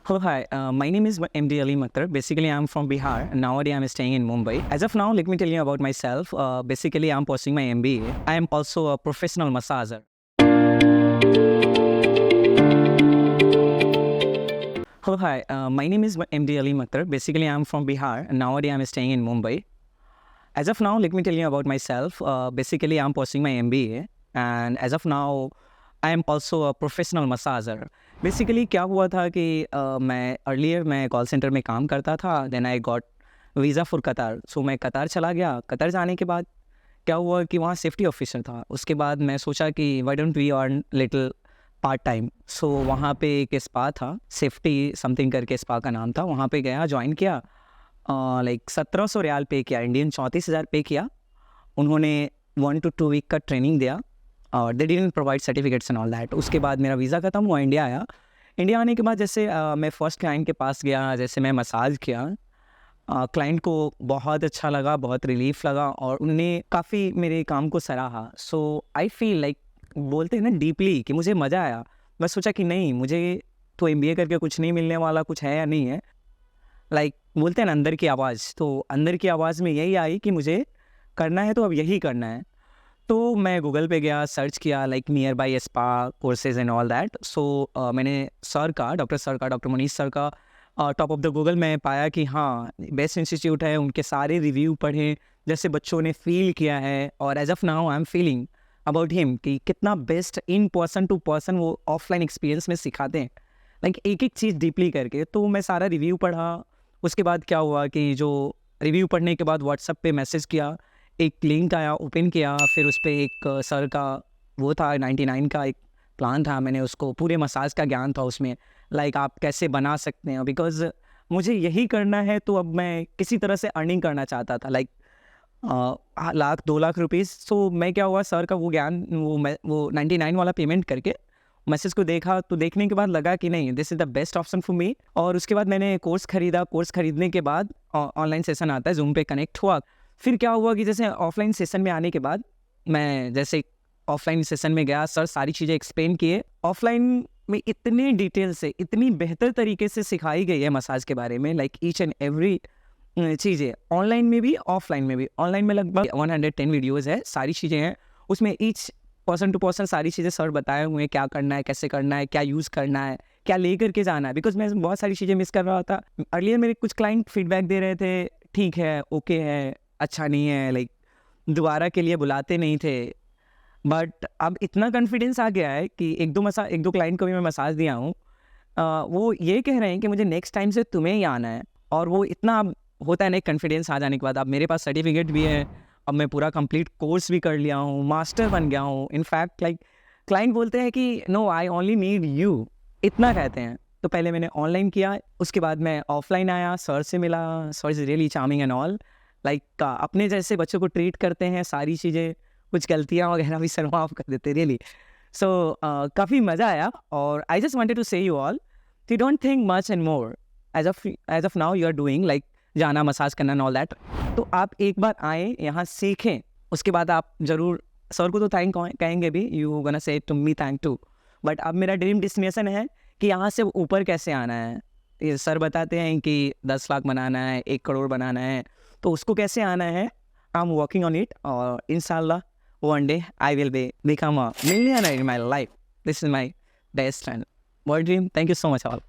Hello, hi. My name is MD Ali Makhtar. Basically, I'm from Bihar. And nowadays, I'm staying in Mumbai. As of now, let me tell you about myself. Basically, I'm pursuing my MBA. I am also a professional massager. Hello, hi. My name is MD Ali Makhtar. Basically, I'm from Bihar. And nowadays, I'm staying in Mumbai. As of now, let me tell you about myself. Basically, I'm pursuing my MBA. And as of now, I am also a professional massager. Basically क्या हुआ था कि मैं call centre में काम करता था। Then I got visa for Qatar. So मैं कतार चला गया। कतार जाने के बाद क्या हुआ कि वहाँ सेफ्टी ऑफिसर था। उसके बाद मैं सोचा कि why don't we earn little part time. So वहाँ पे एक स्पा था, सेफ्टी समथिंग करके स्पा का नाम था। वहाँ पे गया, ज्वाइन किया। लाइक 1700 रियाल पे किया, इंडियन 34,000 पे किया। उन्होंने 1 to 2 वीक का ट्रेनिंग दिया और they didn't provide certificates and all that. उसके बाद मेरा वीज़ा ख़त्म हुआ, इंडिया आया। इंडिया आने के बाद जैसे मैं फ़र्स्ट क्लाइंट के पास गया, जैसे मैं मसाज किया, क्लाइंट को बहुत अच्छा लगा, बहुत रिलीफ लगा और उन्होंने काफ़ी मेरे काम को सराहा। सो आई फील लाइक, बोलते हैं ना डीपली, कि मुझे मज़ा आया। मैं सोचा कि नहीं, मुझे तो MBA करके कुछ नहीं मिलने वाला, कुछ है या नहीं है। लाइक बोलते हैं ना अंदर की आवाज़, तो अंदर की आवाज़ में यही आई कि मुझे करना है तो अब यही करना है। तो मैं गूगल पे गया, सर्च किया like near by spa courses and all that. So मैंने डॉक्टर मनीष सर का टॉप ऑफ द गूगल में पाया कि हाँ, बेस्ट इंस्टीट्यूट है। उनके सारे रिव्यू पढ़े, जैसे बच्चों ने फील किया है। और as of now I am feeling about him कि कितना best in person to person वो ऑफलाइन एक्सपीरियंस में सिखाते हैं, लाइक एक एक चीज़ डीपली करके। तो मैं सारा रिव्यू पढ़ा। उसके बाद क्या हुआ कि जो रिव्यू पढ़ने के बाद व्हाट्सएप पे मैसेज किया, एक लिंक आया, ओपन किया, फिर उस पर एक सर का वो था 99 का एक प्लान था। मैंने उसको पूरे मसाज का ज्ञान था उसमें, लाइक आप कैसे बना सकते हैं। बिकॉज मुझे यही करना है, तो अब मैं किसी तरह से अर्निंग करना चाहता था, लाइक 1,00,000-2,00,000 रुपीज़। सो मैं क्या हुआ, सर का वो ज्ञान, वो 99 वाला पेमेंट करके मैसेज को देखा। तो देखने के बाद लगा कि नहीं, this is the best option for me. और उसके बाद मैंने कोर्स खरीदा। कोर्स खरीदने के बाद ऑनलाइन सेशन आता है, जूम पे कनेक्ट हुआ। फिर क्या हुआ कि जैसे ऑफलाइन सेशन में आने के बाद मैं जैसे ऑफलाइन सेशन में गया, सर सारी चीज़ें एक्सप्लेन किए। ऑफलाइन में इतने डिटेल से, इतनी बेहतर तरीके से सिखाई गई है मसाज के बारे में, लाइक ईच एंड एवरी चीज़ें, ऑनलाइन में भी ऑफलाइन में भी। ऑनलाइन में लगभग 110 वीडियोज़ है, सारी चीज़ें हैं उसमें। ईच पर्सन टू पर्सन सारी चीज़ें सर बताए हुए हैं, क्या करना है, कैसे करना है, क्या यूज़ करना है, क्या लेकर के जाना है। बिकॉज मैं बहुत सारी चीज़ें मिस कर रहा था। अर्लियर मेरे कुछ क्लाइंट फीडबैक दे रहे थे, ठीक है, ओके है, अच्छा नहीं है, लाइक दोबारा के लिए बुलाते नहीं थे। बट अब इतना कॉन्फिडेंस आ गया है कि एक दो क्लाइंट को भी मैं मसाज दिया हूँ, वो ये कह रहे हैं कि मुझे नेक्स्ट टाइम से तुम्हें ही आना है। और वो इतना होता है ना, कॉन्फिडेंस आ जाने के बाद। अब मेरे पास सर्टिफिकेट भी है, अब मैं पूरा कंप्लीट कोर्स भी कर लिया हूँ, मास्टर बन गया हूँ। इनफैक्ट लाइक क्लाइंट बोलते हैं कि no, I only need you, इतना कहते हैं। तो पहले मैंने ऑनलाइन किया, उसके बाद मैं ऑफलाइन आया, सर से मिला। Sir is really charming and all, like अपने जैसे बच्चों को ट्रीट करते हैं, सारी चीज़ें, कुछ गलतियाँ वगैरह भी सर माफ़ कर देते, रियली। सो काफ़ी मज़ा आया। और I just wanted to say you all, you don't think much and more. As of now you are doing like जाना, मसाज करना एंड ऑल दैट। तो आप एक बार आएँ, यहाँ सीखें, उसके बाद आप ज़रूर सर को तो थैंक कहेंगे भी, you gonna say to me thank too. But अब मेरा ड्रीम डेस्टिनेशन है कि यहाँ से ऊपर कैसे आना है। ये सर बताते हैं कि 10 लाख बनाना है, 1 करोड़ बनाना है, तो उसको कैसे आना है। I am working on it और इंशाल्लाह one day I will become a millionaire in my life. This is my best and world dream. Thank you so much all.